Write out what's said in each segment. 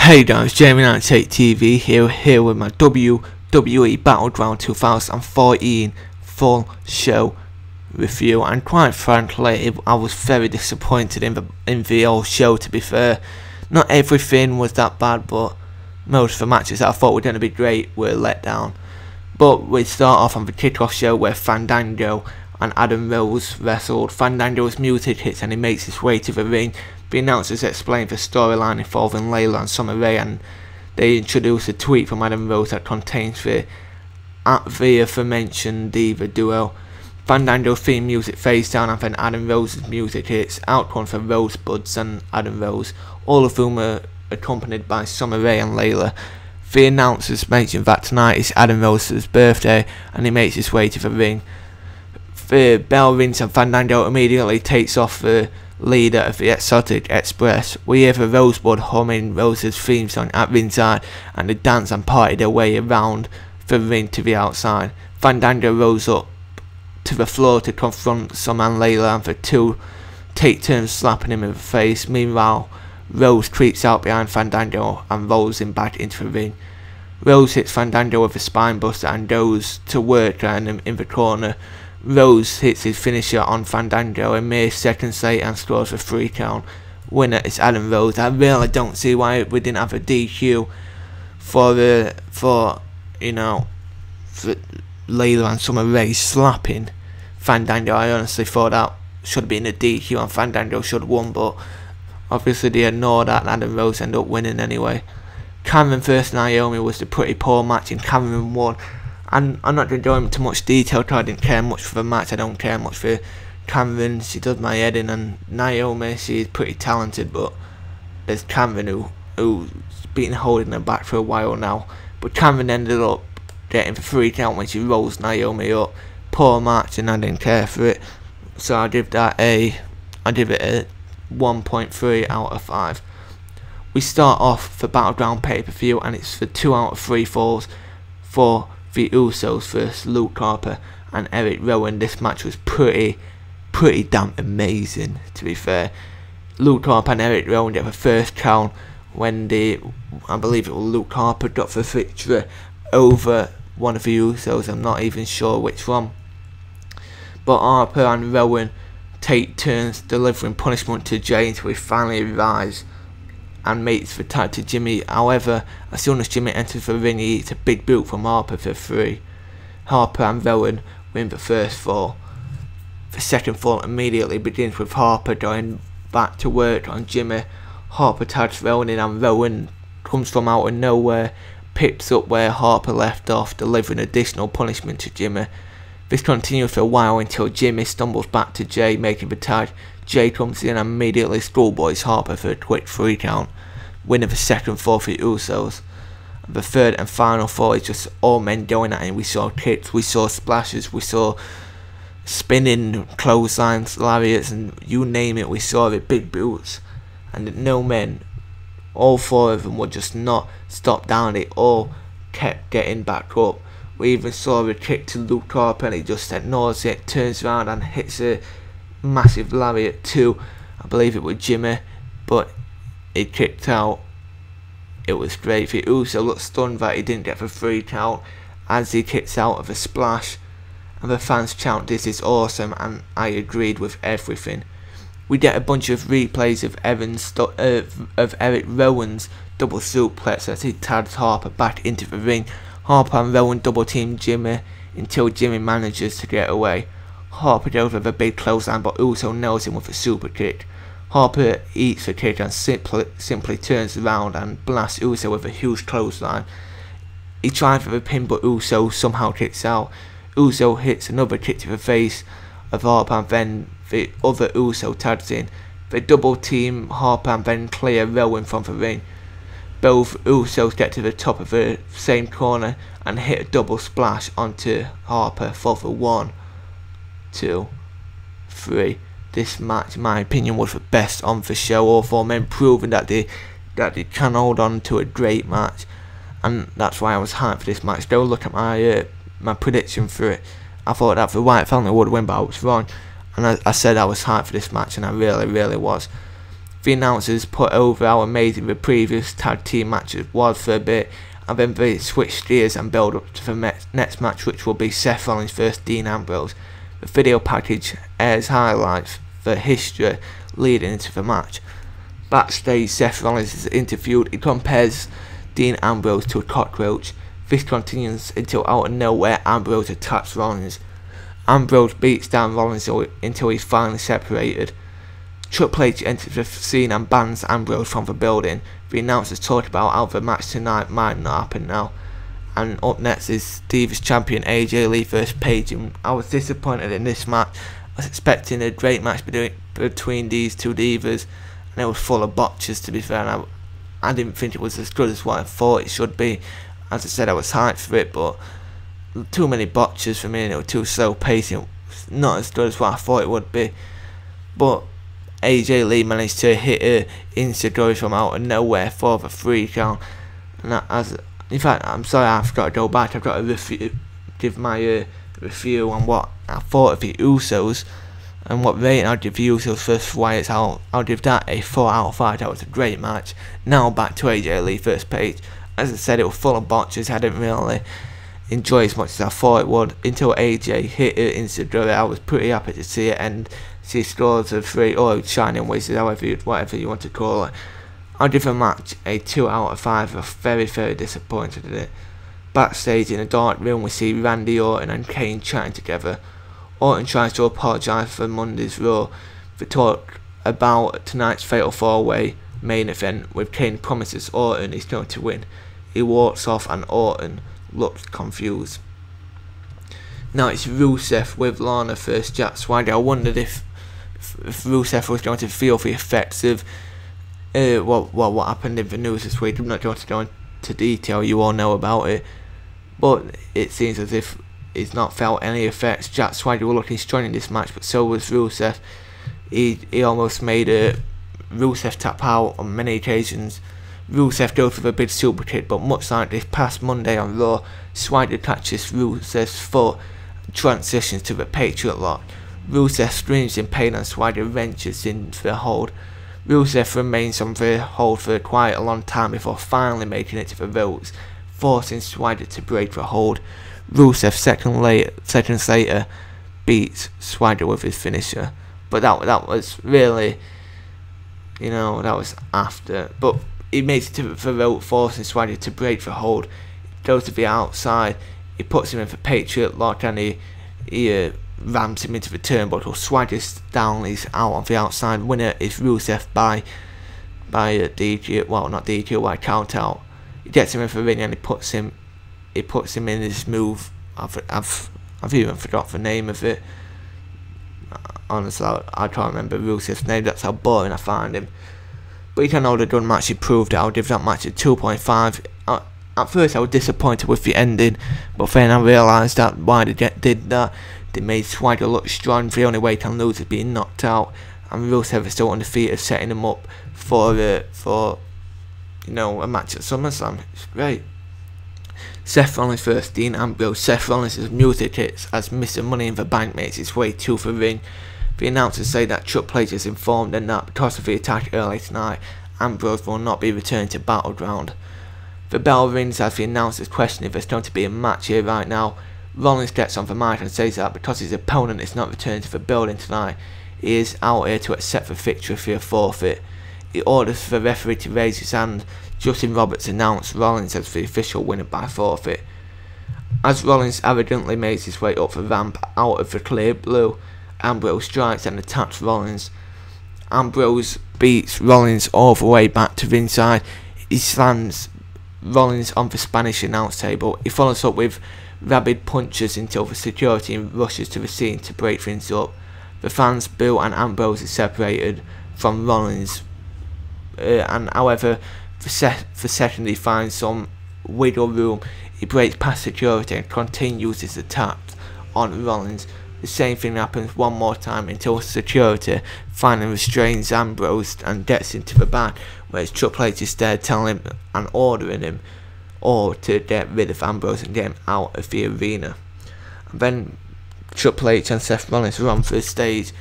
Hey guys, Jamie Untitled TV here with my WWE Battleground 2014 full show review, and quite frankly I was very disappointed in the whole show. To be fair, not everything was that bad, but most of the matches that I thought were going to be great were let down. But we start off on the kickoff show where Fandango and Adam Rose wrestled. Fandango's music hits and he makes his way to the ring. The announcers explain the storyline involving Layla and Summer Rae, and they introduce a tweet from Adam Rose that contains the aforementioned Diva duo. Fandango's theme music fades down and then Adam Rose's music hits. Out comes the Rosebuds and Adam Rose, all of whom are accompanied by Summer Rae and Layla. The announcers mention that tonight is Adam Rose's birthday and he makes his way to the ring. The bell rings and Fandango immediately takes off the leader of the Exotic Express. We hear the Rosebud humming Rose's theme song at ringside, and they dance and party their way around the ring to the outside. Fandango rolls up to the floor to confront Summer and Layla, and the two take turns slapping him in the face. Meanwhile, Rose creeps out behind Fandango and rolls him back into the ring. Rose hits Fandango with a spine buster and goes to work on him in the corner. Rose hits his finisher on Fandango a mere seconds later and scores a 3 count. Winner is Adam Rose. I really don't see why we didn't have a DQ for Layla and Summer Rae slapping Fandango. I honestly thought that should have been a DQ and Fandango should have won, but obviously they ignored that and Adam Rose ended up winning anyway. Cameron vs Naomi was the pretty poor match and Cameron won. And I'm not going to go into much detail because I didn't care much for the match. I don't care much for Cameron. She does my head in, and Naomi, she's pretty talented, but there's Cameron who's been holding her back for a while now. But Cameron ended up getting the 3 count when she rolls Naomi up. Poor match and I didn't care for it. So I give it a 1.3 out of 5. We start off the Battleground pay-per-view and it's for 2 out of 3 falls for the Usos versus Luke Harper and Erick Rowan. This match was pretty damn amazing, to be fair. Luke Harper and Erick Rowan get the first count when I believe it was Luke Harper got the victory over one of the Usos. I'm not even sure which one. But Harper and Rowan take turns delivering punishment to Jay until he finally arrives and makes the tag to Jimmy. However, as soon as Jimmy enters the ring, he eats a big boot from Harper for 3. Harper and Rowan win the first fall. The second fall immediately begins with Harper going back to work on Jimmy. Harper tags Rowan in and Rowan comes from out of nowhere, picks up where Harper left off, delivering additional punishment to Jimmy. This continues for a while until Jimmy stumbles back to Jay, making the tag. Jay comes in and immediately schoolboys Harper for a quick 3 count, winning the second fall for the Usos. The third and final fall is just all men going at him. We saw kicks, we saw splashes, we saw spinning clotheslines, lariats, and you name it, we saw it, big boots. And no men, all 4 of them would just not stop down, they all kept getting back up. We even saw a kick to Luke Harper and he just ignores it, turns around and hits a massive lariat to, I believe it was Jimmy, but he kicked out. It was great. The Uso looked stunned that he didn't get the 3 count as he kicks out of a splash, and the fans chant this is awesome, and I agreed with everything. We get a bunch of replays of Erick Rowan's double suplex as he tags Harper back into the ring. Harper and Rowan double team Jimmy until Jimmy manages to get away. Harper goes with a big clothesline, but Uso nails him with a super kick. Harper eats the kick and simply turns around and blasts Uso with a huge clothesline. He tries for the pin, but Uso somehow kicks out. Uso hits another kick to the face of Harper and then the other Uso tags in. They double team Harper and then clear Rowan from the ring. Both Usos get to the top of the same corner and hit a double splash onto Harper for the 1, 2, 3. This match, in my opinion, was the best on the show. All 4 men proving that they can hold on to a great match, and that's why I was hyped for this match. Go look at my prediction for it. I thought that the Wyatt family would win, but I was wrong, and I said I was hyped for this match, and I really was. The announcers put over how amazing the previous tag team matches was for a bit, and then they switched gears and build up to the next match, which will be Seth Rollins vs Dean Ambrose. The video package airs highlights the history leading into the match. Backstage, Seth Rollins is interviewed. He compares Dean Ambrose to a cockroach. This continues until out of nowhere Ambrose attacks Rollins. Ambrose beats down Rollins until he's finally separated. Triple H enters the scene and bans Ambrose from the building. The announcers talk about how the match tonight might not happen now. And up next is Divas Champion AJ Lee vs Paige. And I was disappointed in this match. I was expecting a great match between these two divas, and it was full of botches, to be fair. And I didn't think it was as good as what I thought it should be. As I said, I was hyped for it, but too many botches for me, and it was too slow pacing. Not as good as what I thought it would be. But AJ Lee managed to hit her insecurity from out of nowhere for the 3 count. And in fact, I'm sorry, I've got to go back. I've got to give my review on what I thought of the Usos and what rating I'd give the Usos versus Wyatt. I'll give that a 4 out of 5. That was a great match. Now back to AJ Lee vs Paige. As I said, it was full of botches. I didn't really enjoy as much as I thought it would until AJ hit her insecurity. I was pretty happy to see it, and she scores a 3 or shining wizard, whatever you want to call it. I'll give the match a 2 out of 5. I was very, very disappointed in it. Backstage in a dark room, we see Randy Orton and Kane chatting together. Orton tries to apologise for Monday's Raw. They talk about tonight's Fatal 4-Way main event, with Kane promises Orton is going to win. He walks off and Orton looks confused. Now it's Rusev with Lana vs Jack Swagger. I wondered if Rusev was going to feel the effects of what happened in the news this week. I'm not going to go into detail, you all know about it, but it seems as if he's not felt any effects. Jack Swagger was looking strong in this match, but so was Rusev. He almost made Rusev tap out on many occasions. Rusev goes for a big super kick, but much like this past Monday on Raw, Swagger catches Rusev's foot, transitions to the Patriot Lock. Rusev screams in pain and Swagger wrenches into the hold. Rusev remains on the hold for quite a long time before finally making it to the ropes, forcing Swagger to break the hold. Rusev seconds later beats Swagger with his finisher, but that was really, that was after. But he makes it to the rope, forcing Swagger to break the hold. He goes to the outside, he puts him in the Patriot Lock, and he rams him into the turnbuckle. Swagger's down, he's out on the outside. Winner is Rusev by a DQ, well, not DQ, by count out. He gets him in the ring and he puts him in this move. I've even forgot the name of it. Honestly, I can't remember Rusev's name. That's how boring I find him. But he can hold a good match. He proved it. I'll give that match a 2.5. At first I was disappointed with the ending, but then I realised that why they did that. They made Swagger look strong. The only way he can lose is being knocked out, and Rusev is still undefeated, setting him up for a match at SummerSlam. It's great. Seth Rollins vs Dean Ambrose. Seth Rollins' music hits as Mr. Money in the Bank makes his way to the ring. The announcers say that Triple H has informed them that because of the attack early tonight, Ambrose will not be returning to Battleground. The bell rings as the announcers question if there's going to be a match here right now. Rollins gets on the mic and says that because his opponent is not returning to the building tonight, he is out here to accept the victory for a forfeit. He orders the referee to raise his hand. Justin Roberts announced Rollins as the official winner by forfeit. As Rollins arrogantly makes his way up the ramp out of the clear blue, Ambrose strikes and attacks Rollins. Ambrose beats Rollins all the way back to ringside. He slams Rollins on the Spanish announce table. He follows up with rabid punches until the security rushes to the scene to break things up. The fans boo and Ambrose is separated from Rollins, and however the second he finds some wiggle room, he breaks past security and continues his attacks on Rollins. The same thing happens one more time until security finally restrains Ambrose and gets into the back, where Triple H is there telling him and ordering him or to get rid of Ambrose and get him out of the arena. And then Triple H and Seth Rollins are on the stage,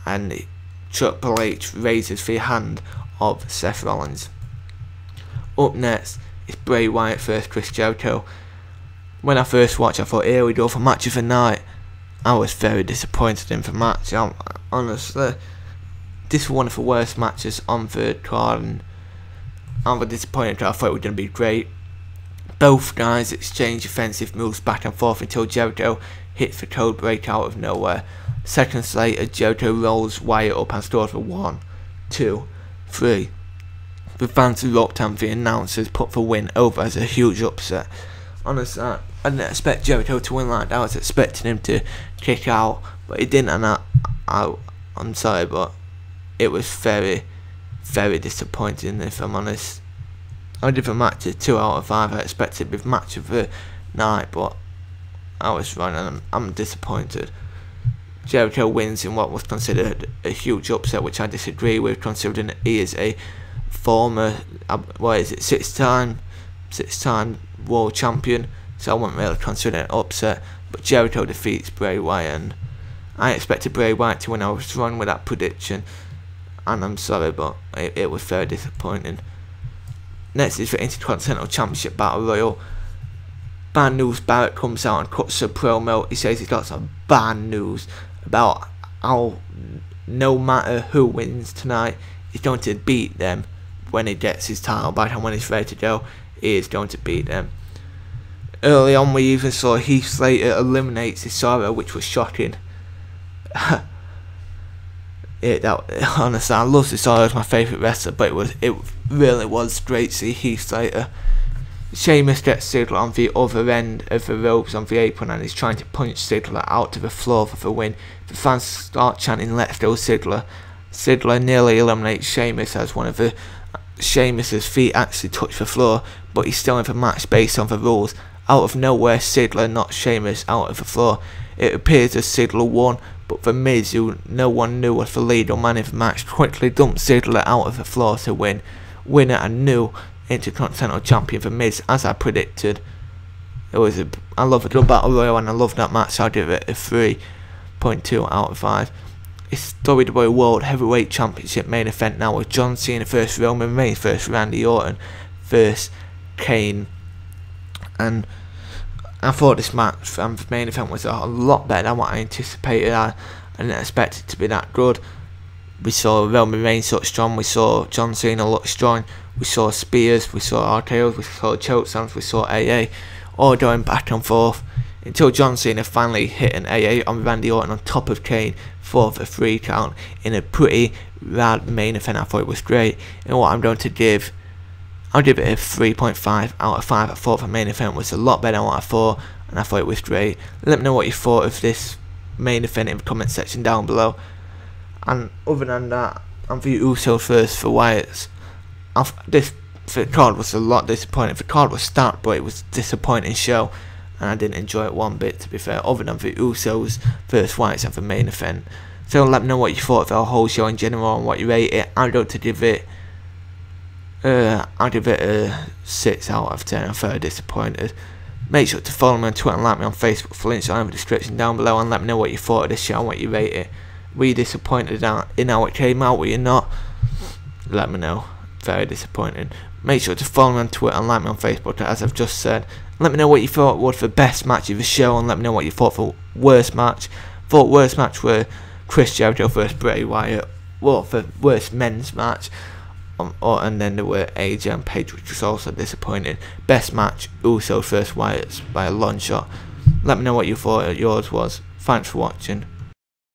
and Triple H raises the hand of Seth Rollins. Up next is Bray Wyatt versus Chris Jericho. When I first watched, I thought, here we go for match of the night. I was very disappointed in the match. Honestly, this was one of the worst matches on the card, and I was disappointed. I thought it was going to be great. Both guys exchanged offensive moves back and forth until Jericho hits the code break out of nowhere. Seconds later, Jericho rolls Wyatt up and scores for 1, 2, 3. The fans erupt and the announcers put the win over as a huge upset. Honestly, I didn't expect Jericho to win like that. I was expecting him to kick out, but he didn't, and I'm sorry, but it was very, very disappointing, if I'm honest. I did the match a 2 out of 5. I expected the match of the night, but I was wrong, and I'm disappointed. Jericho wins in what was considered a huge upset, which I disagree with, considering he is a former, six-time world champion, so I wouldn't really consider it an upset. But Jericho defeats Bray Wyatt, and I expected Bray Wyatt to win. I was wrong with that prediction, and I'm sorry, but it was very disappointing. Next is the Intercontinental Championship Battle Royal. Bad News Barrett comes out and cuts a promo. He says he's got some bad news about how no matter who wins tonight, he's going to beat them when he gets his title back, and when he's ready to go, he is going to beat them. Early on, we even saw Heath Slater eliminate Cesaro, which was shocking. Honestly, I love Cesaro as my favourite wrestler, but it really was great to see Heath Slater. Sheamus gets Ziggler on the other end of the ropes on the apron, and he's trying to punch Ziggler out to the floor for the win. The fans start chanting, "Let's go Ziggler." Ziggler nearly eliminates Sheamus as one of the Sheamus's feet actually touch the floor, but he's still in the match based on the rules. Out of nowhere, Ziggler knocks Sheamus out of the floor. It appears as Ziggler won, but The Miz, who no one knew was the lead or man in the match, quickly dumped Ziggler out of the floor to win. Winner and new Intercontinental Champion The Miz, as I predicted. I love the Battle Royal, and I love that match, so I'll give it a 3.2 out of 5. It's WWE World Heavyweight Championship main event now, with John Cena versus Roman Reigns versus Randy Orton versus Kane. And I thought this match and the main event was a lot better than what I anticipated. I didn't expect it to be that good. We saw Roman Reigns look strong, we saw John Cena look strong, we saw spears, we saw RKOs, we saw chokeslams, we saw AA, all going back and forth, until John Cena finally hit an AA on Randy Orton on top of Kane for the 3 count in a pretty rad main event. I thought it was great, and what I'm going to give, I'll give it a 3.5 out of 5. I thought the main event was a lot better than what I thought, and I thought it was great. Let me know what you thought of this main event in the comment section down below. And other than that, I'm the Usos first for Wyatt's. The card was a lot disappointing. The card was stacked, but it was a disappointing show, and I didn't enjoy it one bit, to be fair, other than the Usos versus Wyatt's and the main event. So let me know what you thought of the whole show in general and what you rate it. I'll give it a 6 out of 10. I'm very disappointed. Make sure to follow me on Twitter and like me on Facebook for links in the description down below, and let me know what you thought of this show and what you rate it. Were you disappointed in how it came out? Were you not? Let me know. Very disappointed. Make sure to follow me on Twitter and like me on Facebook, as I've just said. Let me know what you thought was the best match of the show, and let me know what you thought for worst match. Thought worst match were Chris Jericho versus Bray Wyatt. Well, for worst men's match. And then there were AJ and Paige, which was also disappointing. Best match, Usos versus Wyatt by a long shot. Let me know what you thought yours was. Thanks for watching.